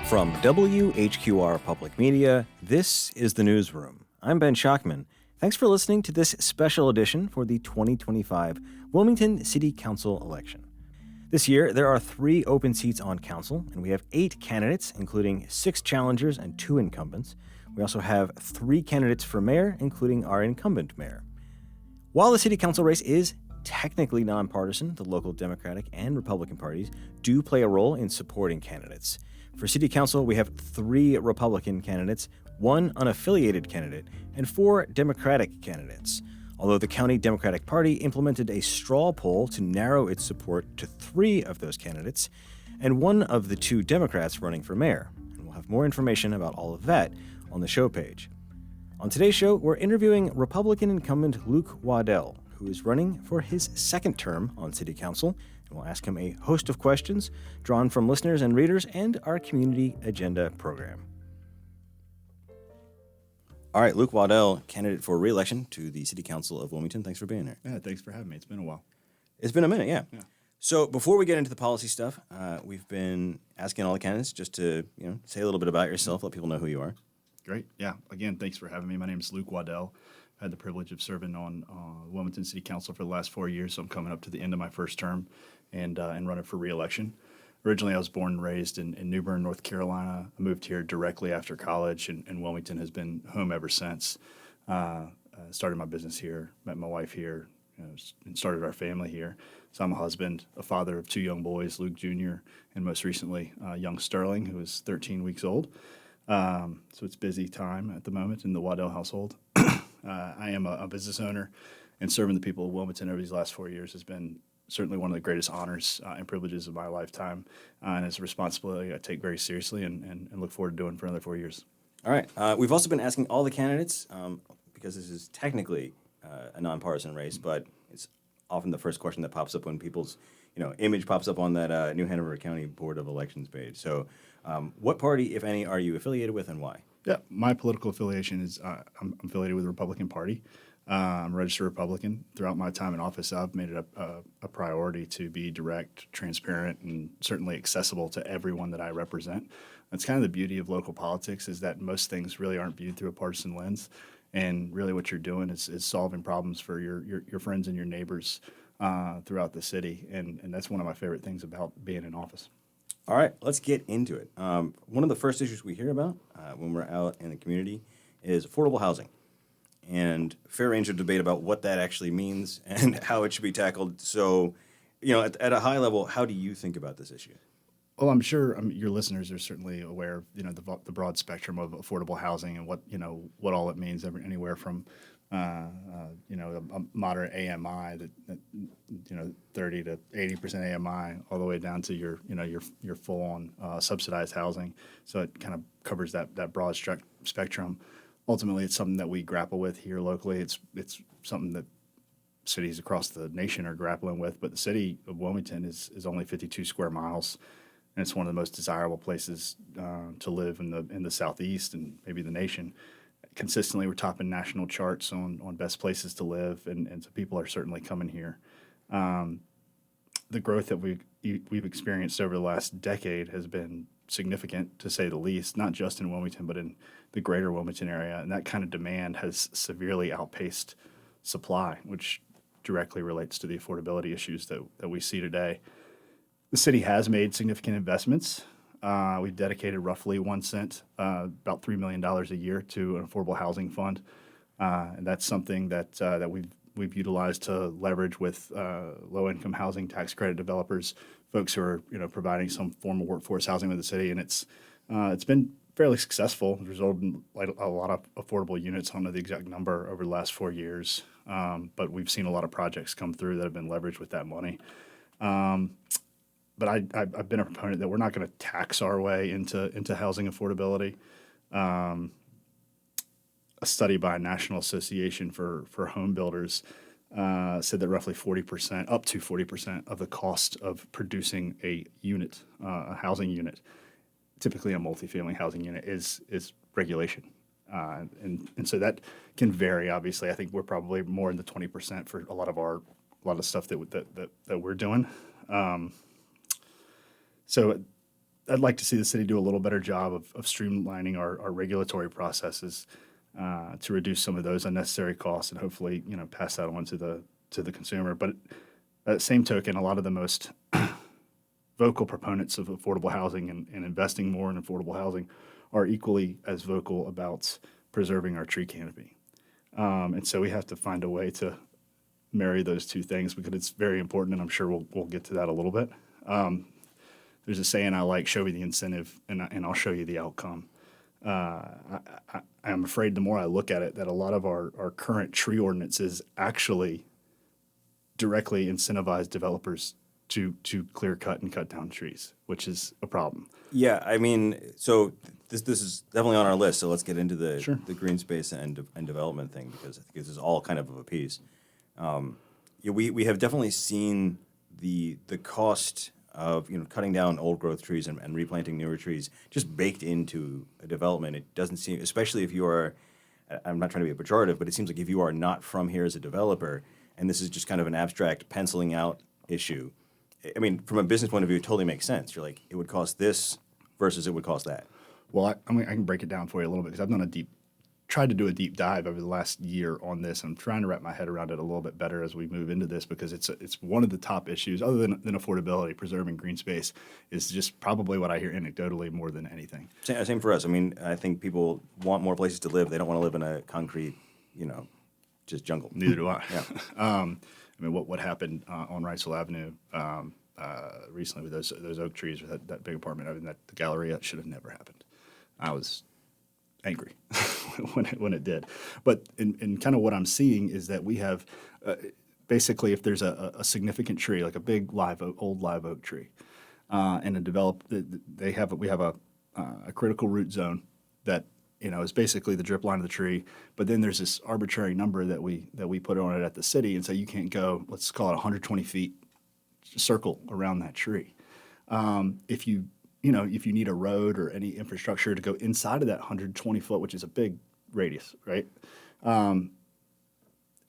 From WHQR Public Media, this is the Newsroom. I'm Ben Schachman. Thanks for listening to this special edition for the 2025 Wilmington City Council election. This year, there are 3 open seats on council, and we have 8 candidates, including 6 challengers and 2 incumbents. We also have 3 candidates for mayor, including our incumbent mayor. While the city council race is technically nonpartisan, the local Democratic and Republican parties do play a role in supporting candidates. For city council, we have 3 Republican candidates, 1 unaffiliated candidate, and 4 Democratic candidates. Although the County Democratic Party implemented a straw poll to narrow its support to 3 of those candidates, and 1 of the 2 Democrats running for mayor. And we'll have more information about all of that on the show page. On today's show, we're interviewing Republican incumbent Luke Waddell, who is running for his 2nd term on city council. And we'll ask him a host of questions drawn from listeners and readers and our community agenda program. All right, Luke Waddell, candidate for re-election to the City Council of Wilmington. Thanks for being here. Yeah, thanks for having me. It's been a while. It's been a minute, yeah. So before we get into the policy stuff, we've been asking all the candidates just to say a little bit about yourself, let people know who you are. Great. Yeah. Again, thanks for having me. My name is Luke Waddell. I had the privilege of serving on Wilmington City Council for the last 4 years, so I'm coming up to the end of my 1st term and running for re-election. Originally, I was born and raised in New Bern, North Carolina. I moved here directly after college, and Wilmington has been home ever since. Started my business here, met my wife here, and started our family here. So I'm a husband, a father of 2 young boys, Luke Jr., and most recently, young Sterling, who is 13 weeks old. So it's busy time at the moment in the Waddell household. I am a business owner, and serving the people of Wilmington over these last 4 years has been certainly one of the greatest honors and privileges of my lifetime, and it's a responsibility I take very seriously and look forward to doing for another 4 years. All right. We've also been asking all the candidates, because this is technically a nonpartisan race, but it's often the first question that pops up when people's image pops up on that New Hanover County Board of Elections page. So what party, if any, are you affiliated with and why? Yeah, my political affiliation is I'm affiliated with the Republican Party. I'm a registered Republican. Throughout my time in office, I've made it a priority to be direct, transparent, and certainly accessible to everyone that I represent. That's kind of the beauty of local politics, is that most things really aren't viewed through a partisan lens. And really what you're doing is solving problems for your friends and your neighbors throughout the city. And that's one of my favorite things about being in office. All right, let's get into it. One of the first issues we hear about when we're out in the community is affordable housing. And fair range of debate about what that actually means and how it should be tackled. So, at a high level, how do you think about this issue? Well, I'm sure your listeners are certainly aware of the broad spectrum of affordable housing and what all it means. Anywhere from a moderate AMI that 30 to 80% AMI, all the way down to your full on subsidized housing. So it kind of covers that broad spectrum. Ultimately, it's something that we grapple with here locally. It's something that cities across the nation are grappling with, but the city of Wilmington is only 52 square miles, and it's one of the most desirable places to live in the Southeast and maybe the nation. Consistently, we're topping national charts on best places to live, and so people are certainly coming here. The growth that we've experienced over the last decade has been significant, to say the least, not just in Wilmington, but in the greater Wilmington area. And that kind of demand has severely outpaced supply, which directly relates to the affordability issues that we see today. The city has made significant investments. We've dedicated roughly 1 cent, about $3 million a year, to an affordable housing fund. And that's something that we've utilized to leverage with low-income housing tax credit developers, folks who are providing some form of workforce housing with the city, and it's been fairly successful. It's resulted in a lot of affordable units. I don't know the exact number over the last 4 years, but we've seen a lot of projects come through that have been leveraged with that money. But I've been a proponent that we're not going to tax our way into housing affordability. A study by a National Association for Home Builders said that roughly 40%, up to 40% of the cost of producing a unit, a housing unit, typically a multifamily housing unit, is regulation. And so that can vary, obviously. I think we're probably more in the 20% for a lot of stuff that we're doing. So I'd like to see the city do a little better job of streamlining our regulatory processes to reduce some of those unnecessary costs and hopefully, pass that on to the consumer. But at the same token, a lot of the most vocal proponents of affordable housing and investing more in affordable housing are equally as vocal about preserving our tree canopy. And so we have to find a way to marry those two things because it's very important, and I'm sure we'll get to that a little bit. There's a saying I like: "Show me the incentive, and I'll show you the outcome." I'm afraid the more I look at it, that a lot of our current tree ordinances actually directly incentivize developers to clear cut and cut down trees, which is a problem. Yeah, I mean, so this is definitely on our list. So let's get into the Sure. the green space and development thing because I think this is all kind of a piece. We have definitely seen the cost of cutting down old growth trees and replanting newer trees just baked into a development. It doesn't seem, especially if you are, I'm not trying to be a pejorative, but it seems like if you are not from here as a developer, and this is just kind of an abstract penciling out issue. I mean, from a business point of view, it totally makes sense. You're like, it would cost this versus it would cost that. Well, I can break it down for you a little bit because I've tried to do a deep dive over the last year on this. I'm trying to wrap my head around it a little bit better as we move into this because it's one of the top issues, other than affordability. Preserving green space is just probably what I hear anecdotally more than anything. Same for us. I mean, I think people want more places to live. They don't want to live in a concrete, just jungle. Neither do I. Yeah. I mean, what happened on Wrightsville Avenue recently with those oak trees with that big apartment, I mean, that the Galleria should have never happened. I was angry when it did. But in kind of what I'm seeing is that we have basically, if there's a significant tree, like a big old live oak tree, and we have a critical root zone that is basically the drip line of the tree. But then there's this arbitrary number that we put on it at the city, and so you can't go, let's call it 120 feet circle around that tree. If you need a road or any infrastructure to go inside of that 120 foot, which is a big radius, right?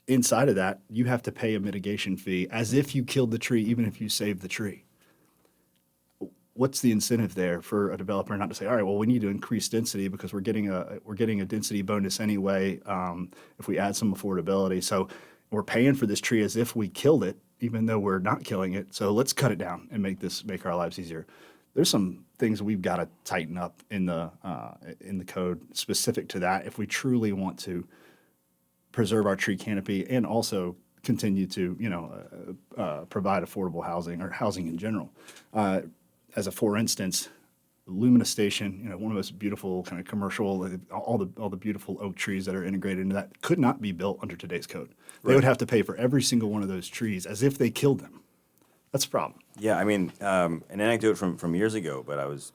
Inside of that, you have to pay a mitigation fee as if you killed the tree, even if you saved the tree. What's the incentive there for a developer not to say, all right, well, we need to increase density because we're getting a density bonus anyway if we add some affordability. So we're paying for this tree as if we killed it, even though we're not killing it. So let's cut it down and make our lives easier. There's some things we've got to tighten up in the code specific to that if we truly want to preserve our tree canopy and also continue to provide affordable housing or housing in general. As a for instance, Lumina Station, one of the most beautiful kind of commercial, all the beautiful oak trees that are integrated into that could not be built under today's code. They would have to pay for every single one of those trees as if they killed them. That's a problem. Yeah, I mean, an anecdote from years ago, but I was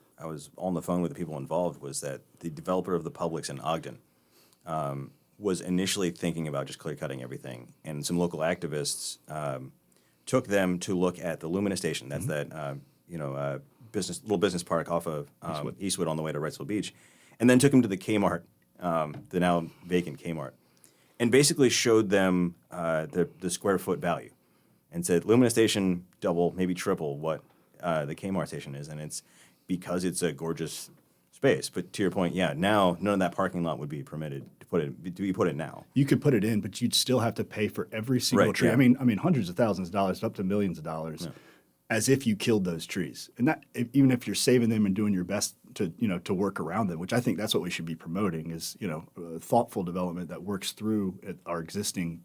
on the phone with the people involved, was that the developer of the Publix in Ogden was initially thinking about just clear cutting everything, and some local activists took them to look at the Lumina Station. That's that little business park off of Eastwood on the way to Wrightsville Beach, and then took them to the Kmart, the now vacant Kmart, and basically showed them the square foot value, and said Lumina Station double, maybe triple what the Kmart station is, and it's because it's a gorgeous space. But to your point, yeah, now none of that parking lot would be permitted to be put in now. You could put it in, but you'd still have to pay for every single tree. Yeah. I mean, hundreds of thousands of dollars, up to millions of dollars. Yeah. As if you killed those trees, and that even if you're saving them and doing your best to work around them, which I think that's what we should be promoting is thoughtful development that works through our existing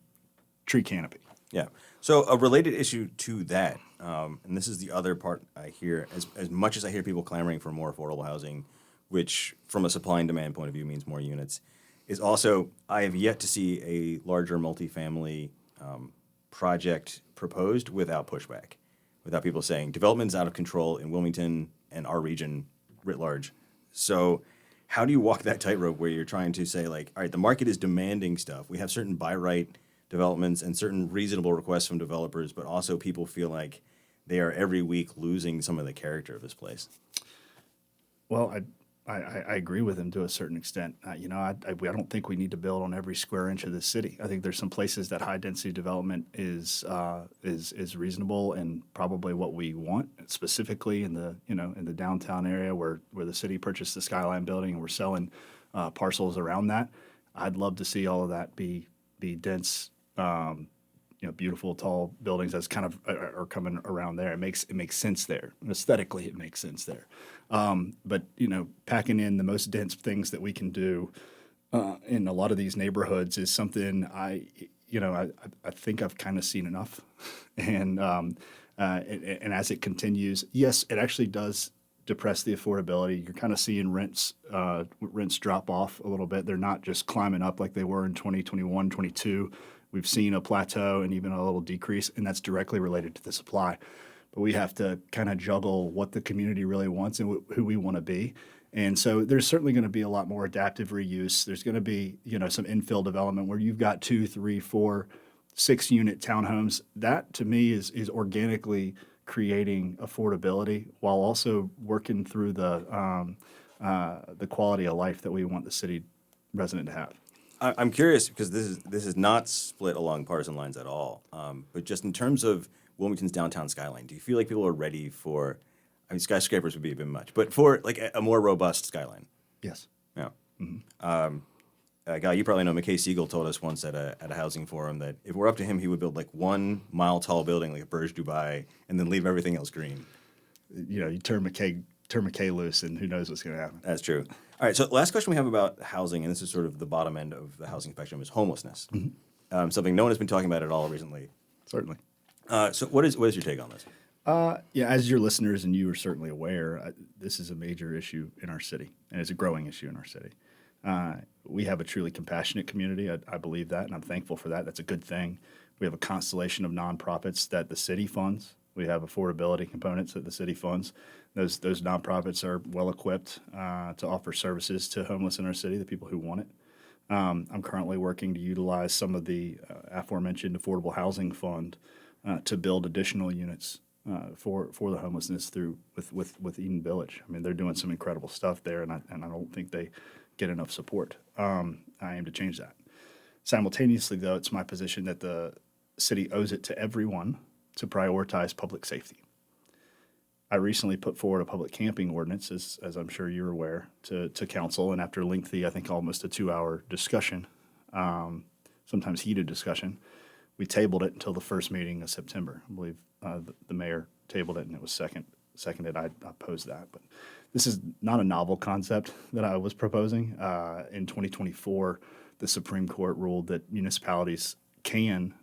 tree canopy. Yeah. So a related issue to that, and this is the other part I hear, as much as I hear people clamoring for more affordable housing, which from a supply and demand point of view means more units, is also I have yet to see a larger multifamily project proposed without pushback. Without people saying development's out of control in Wilmington and our region writ large. So how do you walk that tightrope where you're trying to say, like, all right, the market is demanding stuff. We have certain by right developments and certain reasonable requests from developers, but also people feel like they are every week losing some of the character of this place. Well, I agree with him to a certain extent. I don't think we need to build on every square inch of the city. I think there's some places that high density development is reasonable and probably what we want, specifically in the downtown area where the city purchased the Skyline building and we're selling parcels around that. I'd love to see all of that be dense, beautiful tall buildings that's kind of are coming around there. It makes sense there. Aesthetically, it makes sense there. But packing in the most dense things that we can do in a lot of these neighborhoods is something I think I've kind of seen enough. And as it continues, yes, it actually does depress the affordability. You're kind of seeing rents drop off a little bit. They're not just climbing up like they were in 2021, 22. We've seen a plateau and even a little decrease, and that's directly related to the supply. But we have to kind of juggle what the community really wants and who we want to be. And so there's certainly going to be a lot more adaptive reuse. There's going to be, some infill development where you've got 2, 3, 4, 6 unit townhomes. That to me is organically creating affordability while also working through the quality of life that we want the city resident to have. I'm curious because this is not split along partisan lines at all. But just in terms of Wilmington's downtown skyline, do you feel like people are ready for? I mean, skyscrapers would be a bit much, but for like a more robust skyline. Yes. Yeah. Mm-hmm. A guy you probably know, McKay Siegel, told us once at a housing forum that if we're up to him, he would build like 1 mile tall building like a Burj Dubai, and then leave everything else green. You turn McKay loose, and who knows what's going to happen. That's true. All right, so last question we have about housing, and this is sort of the bottom end of the housing spectrum, is homelessness. Mm-hmm. Something no one has been talking about at all recently. Certainly. So what is your take on this? As your listeners and you are certainly aware, this is a major issue in our city, and it's a growing issue in our city. We have a truly compassionate community. I believe that, and I'm thankful for that. That's a good thing. We have a constellation of nonprofits that the city funds. We have affordability components that the city funds. Those nonprofits are well equipped to offer services to homeless in our city, the people who want it. I'm currently working to utilize some of the aforementioned affordable housing fund to build additional units for the homelessness with Eden Village. I mean, they're doing some incredible stuff there, and I don't think they get enough support. I aim to change that. Simultaneously, though, it's my position that the city owes it to everyone to prioritize public safety. I recently put forward a public camping ordinance, as I'm sure you're aware, to council, and after lengthy, I think almost a 2-hour discussion, sometimes heated discussion, we tabled it until the first meeting of September. I believe the mayor tabled it, and it was seconded. I opposed that, but this is not a novel concept that I was proposing. In 2024, the Supreme Court ruled that municipalities can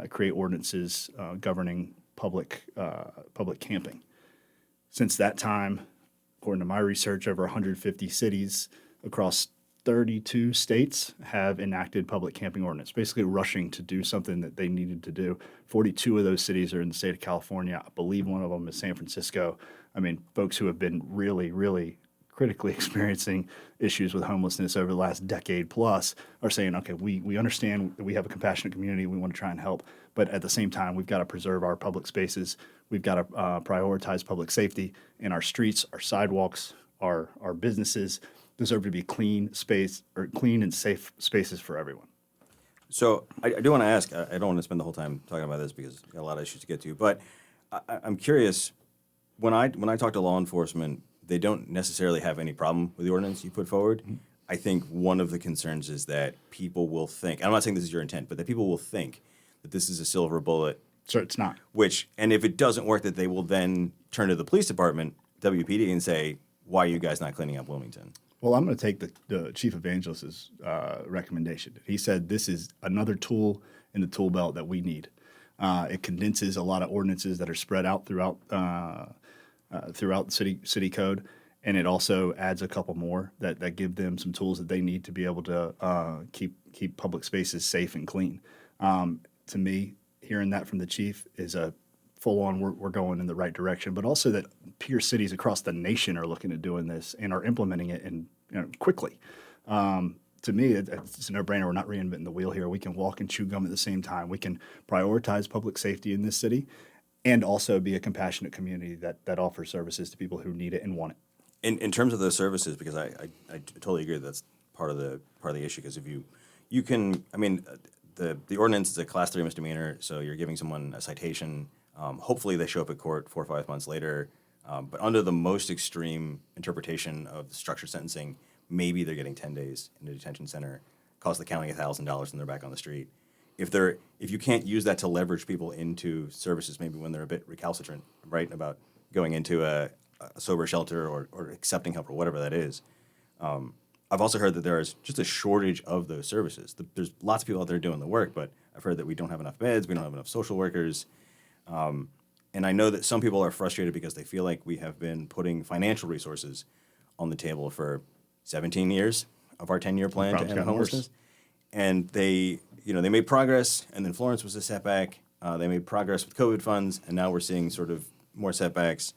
create ordinances governing public camping. Since that time, according to my research, over 150 cities across 32 states have enacted public camping ordinance, basically rushing to do something that they needed to do. 42 of those cities are in the state of California. I believe one of them is San Francisco. I mean, folks who have been really, really critically experiencing issues with homelessness over the last decade plus are saying, okay, we understand that we have a compassionate community, we want to try and help, but at the same time, we've got to preserve our public spaces, we've got to prioritize public safety, and our streets, our sidewalks, our businesses deserve to be clean and safe spaces for everyone. So I do want to ask, I don't want to spend the whole time talking about this because we've got a lot of issues to get to, but I'm curious, when I talk to law enforcement, they don't necessarily have any problem with the ordinance you put forward. Mm-hmm. I think one of the concerns is that people will think, and I'm not saying this is your intent, but that people will think that this is a silver bullet. Sure, it's not. And if it doesn't work, that they will then turn to the police department, WPD, and say, why are you guys not cleaning up Wilmington? Well, I'm going to take the chief evangelist's recommendation. He said this is another tool in the tool belt that we need. It condenses a lot of ordinances that are spread out throughout the city code, and it also adds a couple more that give them some tools that they need to be able to keep public spaces safe and clean. To me, hearing that from the chief is a full-on we're going in the right direction, but also that peer cities across the nation are looking at doing this and are implementing it quickly. To me, it's a no-brainer. We're not reinventing the wheel here. We can walk and chew gum at the same time. We can prioritize public safety in this city and also be a compassionate community that offers services to people who need it and want it. In terms of those services, because I totally agree that's part of the issue. Because if you can, I mean, the ordinance is a class 3 misdemeanor, so you're giving someone a citation. Hopefully they show up at court 4 or 5 months later. But under the most extreme interpretation of structured sentencing, maybe they're getting 10 days in a detention center, cost the county $1,000, and they're back on the street. If you can't use that to leverage people into services, maybe when they're a bit recalcitrant, right, about going into a sober shelter or accepting help or whatever that is. I've also heard that there is just a shortage of those services. There's lots of people out there doing the work, but I've heard that we don't have enough beds, we don't have enough social workers. And I know that some people are frustrated because they feel like we have been putting financial resources on the table for 17 years of our 10-year plan to end homelessness. And they made progress, and then Florence was a setback. They made progress with COVID funds, and now we're seeing sort of more setbacks.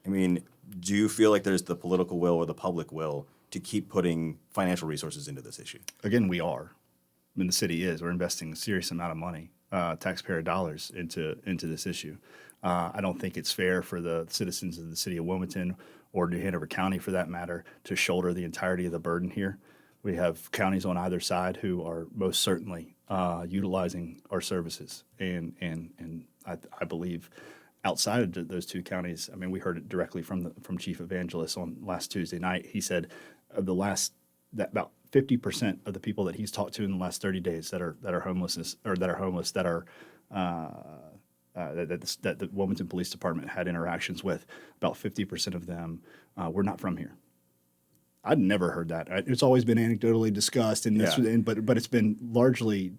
I mean, do you feel like there's the political will or the public will to keep putting financial resources into this issue? Again, we are. I mean, the city is. We're investing a serious amount of money, taxpayer dollars, into this issue. I don't think it's fair for the citizens of the city of Wilmington or New Hanover County, for that matter, to shoulder the entirety of the burden here. We have counties on either side who are most certainly utilizing our services, and I believe outside of those two counties, I mean, we heard it directly from Chief Evangelist on last Tuesday night. He said that about 50% of the people that he's talked to in the last 30 days that are homeless that the Wilmington Police Department had interactions with, about 50% of them were not from here. I'd never heard that. It's always been anecdotally discussed, but it's been largely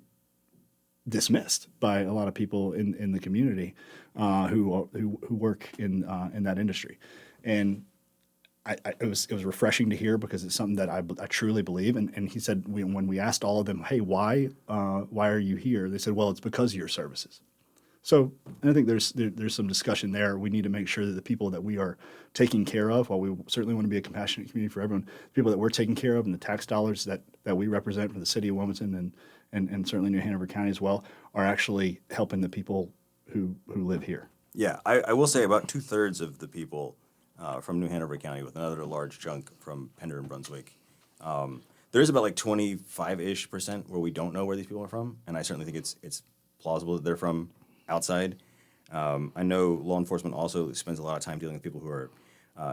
dismissed by a lot of people in the community who work in that industry, and it was refreshing to hear, because it's something that I truly believe. And he said, when we asked all of them, hey, why are you here? They said, well, it's because of your services. So, and I think there's some discussion there. We need to make sure that the people that we are taking care of, while we certainly want to be a compassionate community for everyone, the people that we're taking care of and the tax dollars that we represent for the city of Wilmington and certainly New Hanover County as well, are actually helping the people who live here. Yeah, I will say about 2/3 of the people from New Hanover County, with another large chunk from Pender and Brunswick. There is about like 25-ish% where we don't know where these people are from, and I certainly think it's plausible that they're from outside. I know law enforcement also spends a lot of time dealing with people who are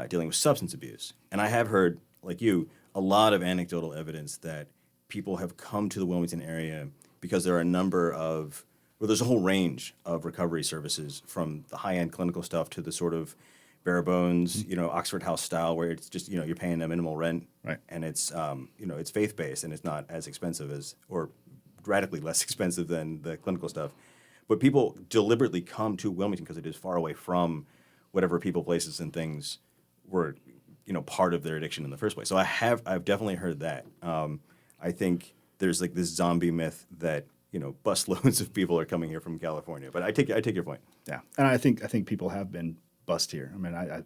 dealing with substance abuse. And I have heard, like you, a lot of anecdotal evidence that people have come to the Wilmington area because there are a number of, well, there's a whole range of recovery services, from the high-end clinical stuff to the sort of bare bones, Oxford House style, where it's just, you're paying a minimal rent. Right. And it's, it's faith-based, and it's not as expensive as, or radically less expensive than the clinical stuff. But people deliberately come to Wilmington because it is far away from whatever people, places, and things were, part of their addiction in the first place. So I've definitely heard that. I think there's like this zombie myth that busloads of people are coming here from California. But I take your point. Yeah, and I think people have been bussed here. I mean, I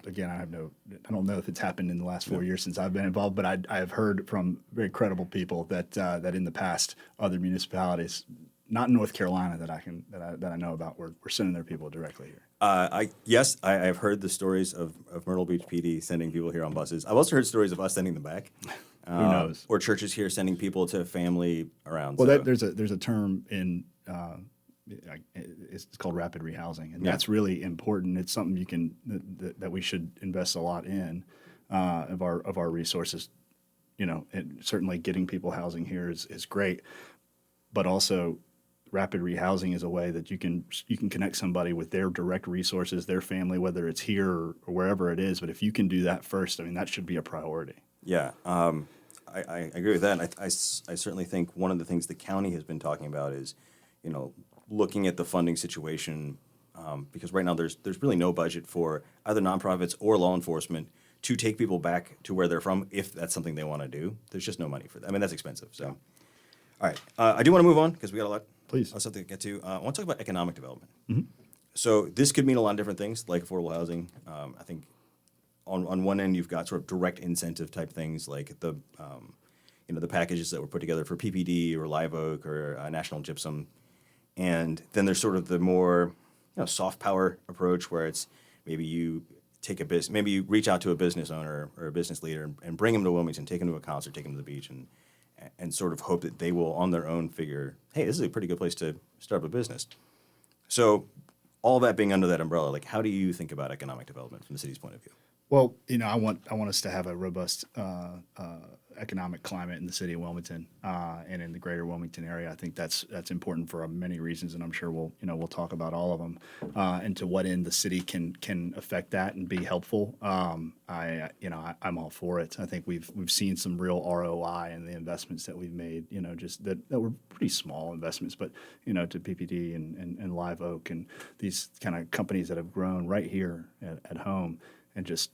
don't know if it's happened in the last 4 years since I've been involved, but I have heard from very credible people that in the past, other municipalities, not in North Carolina that I know about, we're sending their people directly here. I've heard the stories of Myrtle Beach PD sending people here on buses. I've also heard stories of us sending them back. Who knows? Or churches here sending people to family around. Well, there's a term in it's called rapid rehousing, and that's really important. It's something that we should invest a lot in of our resources. And certainly getting people housing here is great, but also rapid rehousing is a way that you can connect somebody with their direct resources, their family, whether it's here or wherever it is. But if you can do that first, I mean, that should be a priority. Yeah, I agree with that. And I certainly think one of the things the county has been talking about is, looking at the funding situation, because right now there's really no budget for either nonprofits or law enforcement to take people back to where they're from if that's something they want to do. There's just no money for that. I mean, that's expensive. So, all right, I do want to move on because we got a lot. Please. Something to get to. I want to talk about economic development. Mm-hmm. So this could mean a lot of different things, like affordable housing. I think on one end you've got sort of direct incentive type things, like the packages that were put together for PPD or Live Oak or National Gypsum, and then there's sort of the more soft power approach, where it's maybe you take a business, maybe you reach out to a business owner or a business leader and bring them to Wilmington, take them to a concert, take them to the beach, and sort of hope that they will on their own figure, hey, this is a pretty good place to start up a business. So all that being under that umbrella, like how do you think about economic development from the city's point of view? Well, I want us to have a robust economic climate in the city of Wilmington and in the greater Wilmington area. I think that's important for many reasons, and I'm sure we'll talk about all of them. And to what end the city can affect that and be helpful. I'm all for it. I think we've seen some real ROI in the investments that we've made. Just that were pretty small investments, but to PPD and Live Oak and these kind of companies that have grown right here at home and just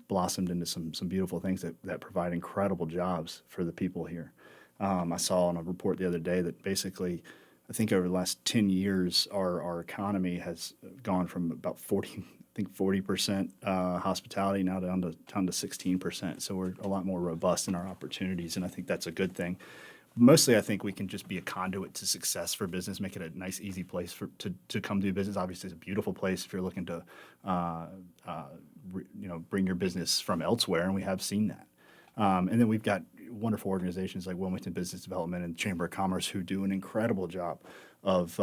blossomed into some beautiful things that provide incredible jobs for the people here. I saw on a report the other day that basically, I think over the last 10 years, our economy has gone from about 40% hospitality now down to 16%. So we're a lot more robust in our opportunities, and I think that's a good thing. Mostly, I think we can just be a conduit to success for business, make it a nice, easy place to come do business. Obviously, it's a beautiful place if you're looking to, bring your business from elsewhere, and we have seen that. And then we've got wonderful organizations like Wilmington Business Development and Chamber of Commerce who do an incredible job of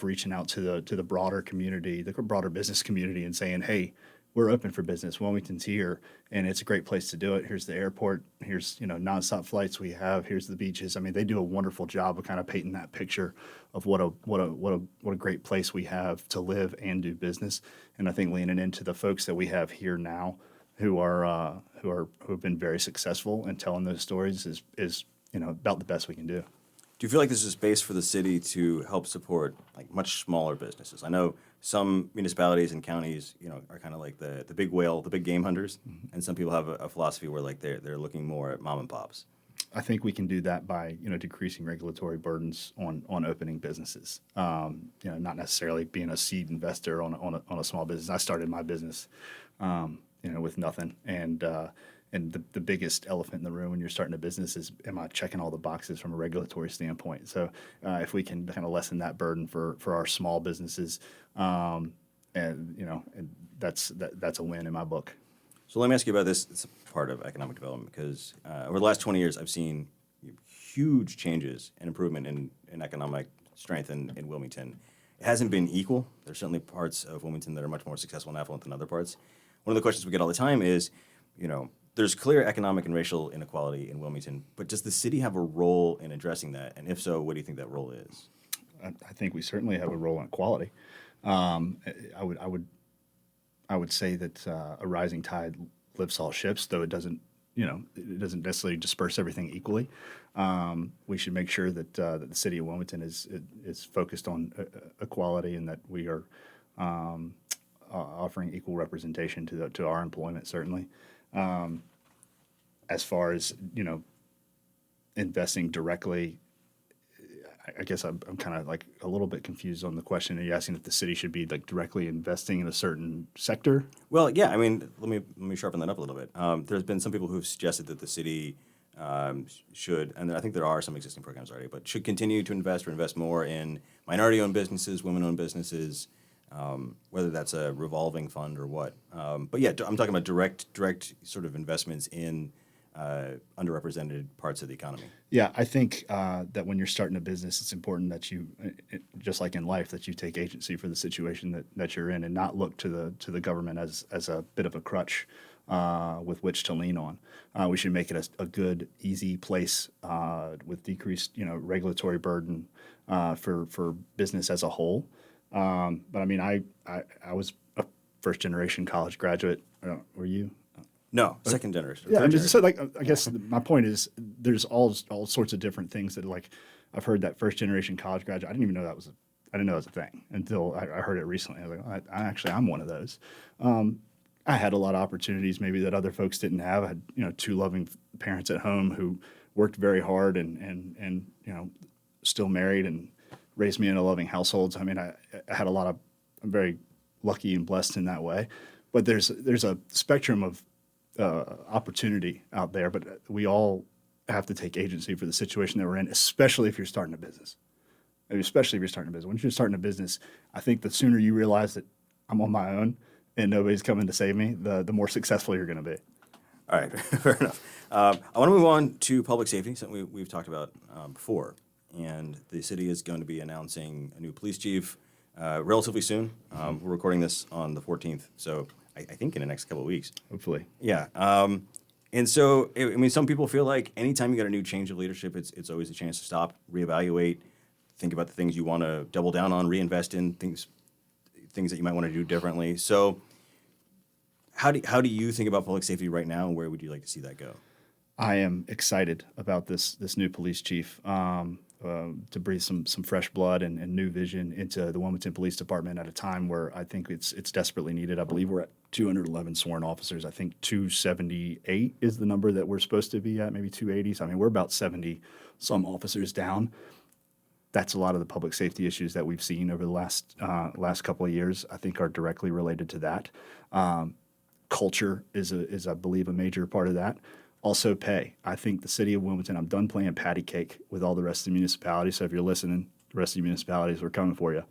reaching out to the broader community, the broader business community, and saying, hey, we're open for business. Wilmington's here, and it's a great place to do it. Here's the airport. Here's nonstop flights we have. Here's the beaches. I mean, they do a wonderful job of kind of painting that picture of what a great place we have to live and do business. And I think leaning into the folks that we have here now, who have been very successful and telling those stories is about the best we can do. Do you feel like there's a space for the city to help support like much smaller businesses? I know some municipalities and counties, are kind of like the big whale, the big game hunters, and some people have a philosophy where like they're looking more at mom and pops. I think we can do that by decreasing regulatory burdens on opening businesses. Not necessarily being a seed investor on a small business. I started my business, with nothing, and the biggest elephant in the room when you're starting a business is, am I checking all the boxes from a regulatory standpoint? So if we can kind of lessen that burden for our small businesses, and that's a win in my book. So let me ask you about this. It's a part of economic development because over the last 20 years, I've seen huge changes and improvement in economic strength in Wilmington. It hasn't been equal. There's certainly parts of Wilmington that are much more successful and affluent than other parts. One of the questions we get all the time is, there's clear economic and racial inequality in Wilmington, but does the city have a role in addressing that? And if so, what do you think that role is? I think we certainly have a role in equality. I would say that a rising tide lifts all ships, though it doesn't necessarily disperse everything equally. We should make sure that the city of Wilmington is focused on equality and that we are offering equal representation to our employment, certainly. As far as investing directly, I guess I'm kind of like a little bit confused on the question. Are you asking if the city should be like directly investing in a certain sector? Well, yeah. I mean, let me sharpen that up a little bit. There's been some people who've suggested that the city should, and I think there are some existing programs already, but should continue to invest or invest more in minority-owned businesses, women-owned businesses, whether that's a revolving fund or what. But yeah, I'm talking about direct sort of investments in underrepresented parts of the economy. Yeah, I think that when you're starting a business, it's important that you, just like in life, that you take agency for the situation that you're in and not look to the government as a bit of a crutch with which to lean on. We should make it a good, easy place with decreased, regulatory burden for business as a whole. But I mean, I was a first generation college graduate. Were you? No, second generation. Yeah, so I guess my point is there's all sorts of different things that I've heard that first generation college graduate. I didn't even know that was a thing until I heard it recently. I was like, I'm one of those. I had a lot of opportunities maybe that other folks didn't have. I had two loving parents at home who worked very hard and still married and raised me in a loving household. So, I mean, I had I'm very lucky and blessed in that way. But there's a spectrum of opportunity out there, but we all have to take agency for the situation that we're in, especially if you're starting a business. Once you're starting a business, I think the sooner you realize that I'm on my own and nobody's coming to save me, the more successful you're going to be. All right, fair enough. I want to move on to public safety, something we've talked about before. And the city is going to be announcing a new police chief relatively soon. We're recording this on the 14th, so I think in the next couple of weeks. Hopefully. Yeah. And so, I mean, some people feel like anytime you get a new change of leadership, it's always a chance to stop, reevaluate, think about the things you want to double down on, reinvest in, things that you might want to do differently. So how do you think about public safety right now, and where would you like to see that go? I am excited about this new police chief to breathe some fresh blood and new vision into the Wilmington Police Department at a time where I think it's desperately needed. I believe we're at 211 sworn officers. I think 278 is the number that we're supposed to be at, maybe 280. So, I mean, we're about 70 some officers down. That's a lot of the public safety issues that we've seen over the last couple of years, I think, are directly related to that. Culture is, I believe, a major part of that. Also pay. I think the city of Wilmington, I'm done playing patty cake with all the rest of the municipalities. So if you're listening, the rest of the municipalities, we're coming for you.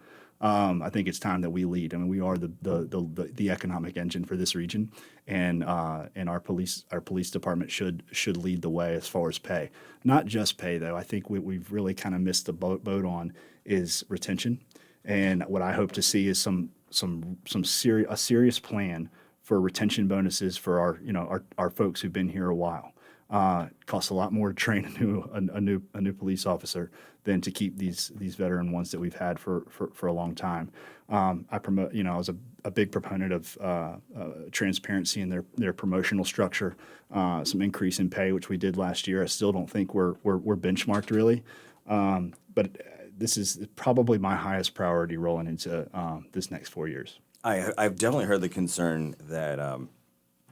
I think it's time that we lead. I mean, we are the economic engine for this region, and our police department should lead the way as far as pay. Not just pay, though. I think we've really kind of missed the boat on is retention, and what I hope to see is a serious plan for retention bonuses for our folks who've been here a while. It costs a lot more to train a new police officer than to keep these veteran ones that we've had for a long time. I promote, I was a big proponent of transparency in their promotional structure, some increase in pay, which we did last year. I still don't think we're benchmarked really, but this is probably my highest priority rolling into this next 4 years. I've definitely heard the concern that,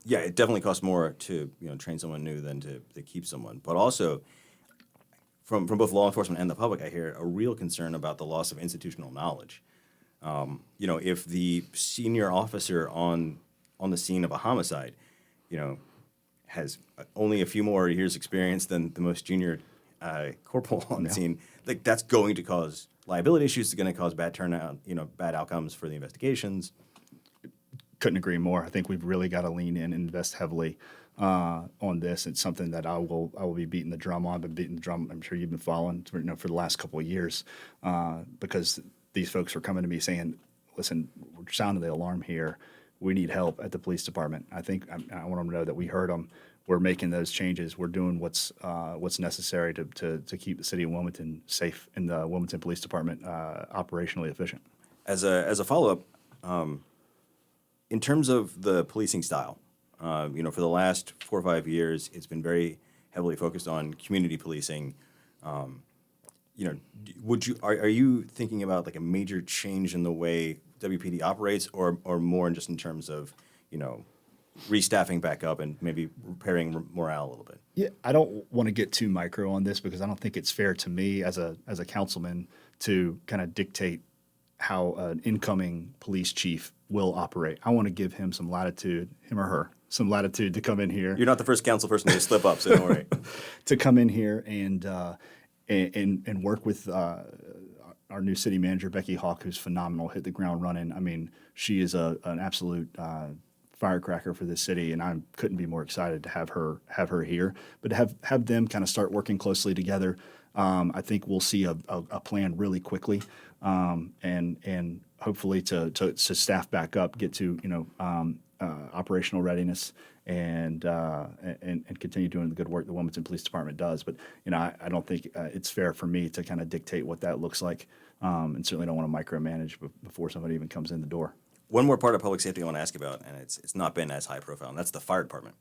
it definitely costs more to train someone new than to keep someone. But also, from both law enforcement and the public, I hear a real concern about the loss of institutional knowledge. If the senior officer on the scene of a homicide, has only a few more years' experience than the most junior corporal on the scene, like that's going to cause liability issues. It's going to cause bad turnout, bad outcomes for the investigations. Couldn't agree more. I think we've really got to lean in and invest heavily on this. It's something that I will be beating the drum on. I've been beating the drum. I'm sure you've been following for the last couple of years because these folks are coming to me saying, "Listen, we're sounding the alarm here. We need help at the police department." I think I want them to know that we heard them. We're making those changes. We're doing what's necessary to keep the city of Wilmington safe and the Wilmington Police Department operationally efficient. As a follow-up, in terms of the policing style, for the last 4 or 5 years, it's been very heavily focused on community policing. Are you thinking about like a major change in the way WPD operates, or more just in terms of restaffing back up and maybe repairing morale a little bit? Yeah, I don't want to get too micro on this because I don't think it's fair to me as a councilman to kind of dictate how an incoming police chief will operate. I want to give him some latitude, him or her, some latitude to come in here. You're not the first council person to slip up, so don't worry. To come in here and work with our new city manager, Becky Hawk, who's phenomenal, hit the ground running. I mean, she is an absolute firecracker for this city, and I couldn't be more excited to have her here. But have them kind of start working closely together. I think we'll see a plan really quickly, and hopefully to staff back up, get to operational readiness, and continue doing the good work the Wilmington Police Department does. But I don't think it's fair for me to kind of dictate what that looks like, and certainly don't want to micromanage before somebody even comes in the door. One more part of public safety I want to ask about, and it's not been as high profile, and that's the fire department.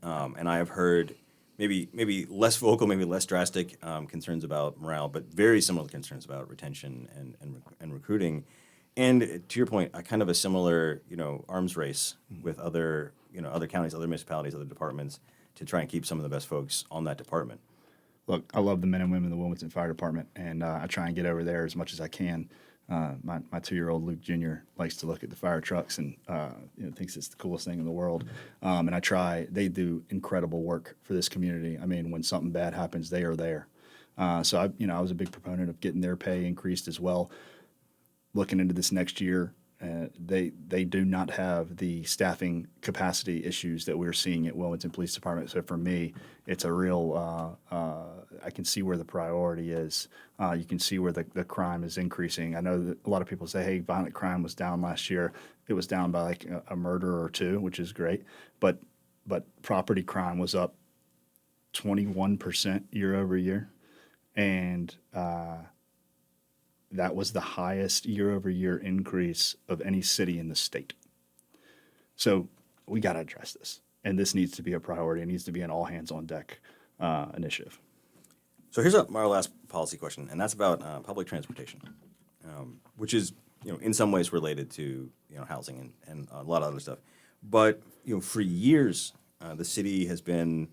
And I have heard maybe less vocal, maybe less drastic concerns about morale, but very similar concerns about retention and recruiting. And to your point, kind of a similar arms race with other counties, other municipalities, other departments to try and keep some of the best folks on that department. Look, I love the men and women of the Wilmington Fire Department, and I try and get over there as much as I can. My 2-year-old Luke Jr. likes to look at the fire trucks and thinks it's the coolest thing in the world. And I try. They do incredible work for this community. I mean, when something bad happens, they are there. So I was a big proponent of getting their pay increased as well. Looking into this next year, they do not have the staffing capacity issues that we're seeing at Wilmington Police Department. So for me, it's a real, I can see where the priority is. You can see where the crime is increasing. I know that a lot of people say, hey, violent crime was down last year. It was down by like a murder or two, which is great. But property crime was up 21% year over year. And that was the highest year-over-year increase of any city in the state. So we got to address this, and this needs to be a priority. It needs to be an all-hands-on-deck initiative. So here's our last policy question, and that's about public transportation, which is in some ways related to housing and a lot of other stuff. But for years, the city has been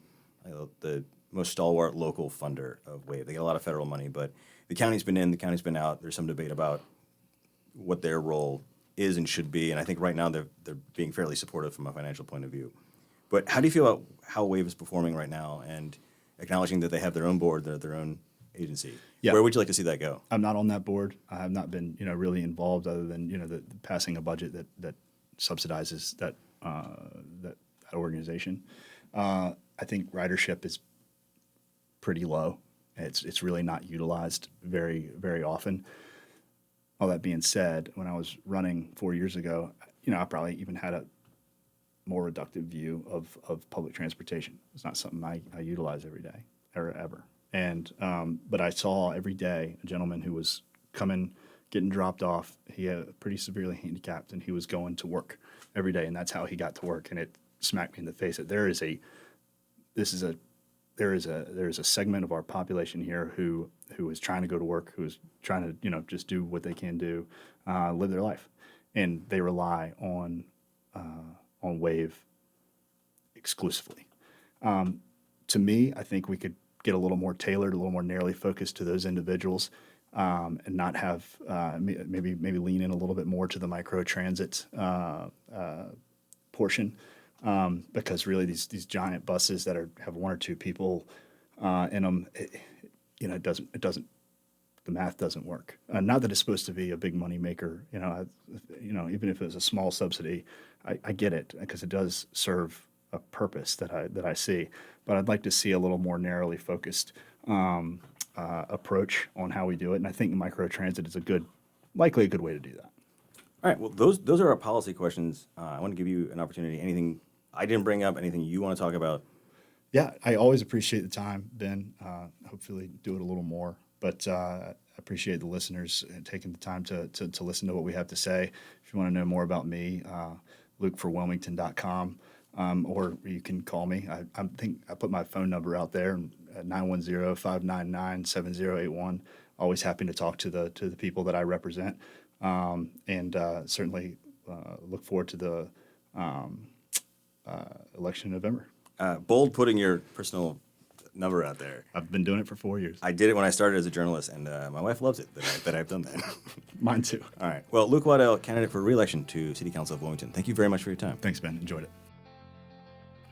the most stalwart local funder of WAVE. They get a lot of federal money, but the county's been in, the county's been out. There's some debate about what their role is and should be, and I think right now they're being fairly supportive from a financial point of view. But how do you feel about how WAVE is performing right now, and acknowledging that they have their own board, their own agency? Yeah. Where would you like to see that go? I'm not on that board. I have not been really involved, other than the passing a budget that subsidizes that organization. I think ridership is pretty low. It's really not utilized very, very often. All that being said, when I was running 4 years ago, I probably even had a more reductive view of public transportation. It's not something I utilize every day or ever. And but I saw every day a gentleman who was coming, getting dropped off. He had pretty severely handicapped, and he was going to work every day, and that's how he got to work. And it smacked me in the face that there is a segment of our population here who is trying to go to work, who is trying to just do what they can do, live their life, and they rely on WAVE exclusively. To me, I think we could get a little more tailored, a little more narrowly focused to those individuals, and not have maybe lean in a little bit more to the micro transit portion. Because really these giant buses that have one or two people in them, it doesn't. The math doesn't work. Not that it's supposed to be a big money maker. Even if it was a small subsidy, I get it, because it does serve a purpose that I see. But I'd like to see a little more narrowly focused approach on how we do it. And I think microtransit is likely a good way to do that. All right. Well, those are our policy questions. I want to give you an opportunity. Anything I didn't bring up, anything you want to talk about? Yeah, I always appreciate the time, Ben. Hopefully do it a little more. But I appreciate the listeners taking the time to listen to what we have to say. If you want to know more about me, lukeforwilmington.com, or you can call me. I think I put my phone number out there at 910-599-7081. Always happy to talk to the people that I represent, and certainly look forward to the election in November. Bold putting your personal number out there. I've been doing it for 4 years. I did it when I started as a journalist, and my wife loves it that I've done that. Mine too. All right. Well, Luke Waddell, candidate for re-election to City Council of Wilmington. Thank you very much for your time. Thanks, Ben. Enjoyed it.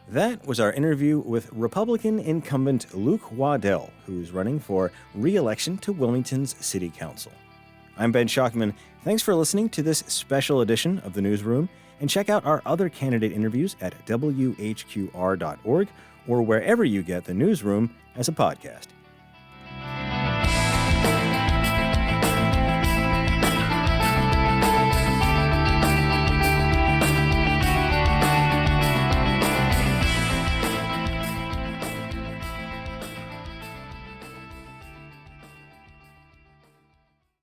That was our interview with Republican incumbent Luke Waddell, who's running for re-election to Wilmington's City Council. I'm Ben Schockman. Thanks for listening to this special edition of the Newsroom, and check out our other candidate interviews at WHQR.org or wherever you get the Newsroom as a podcast.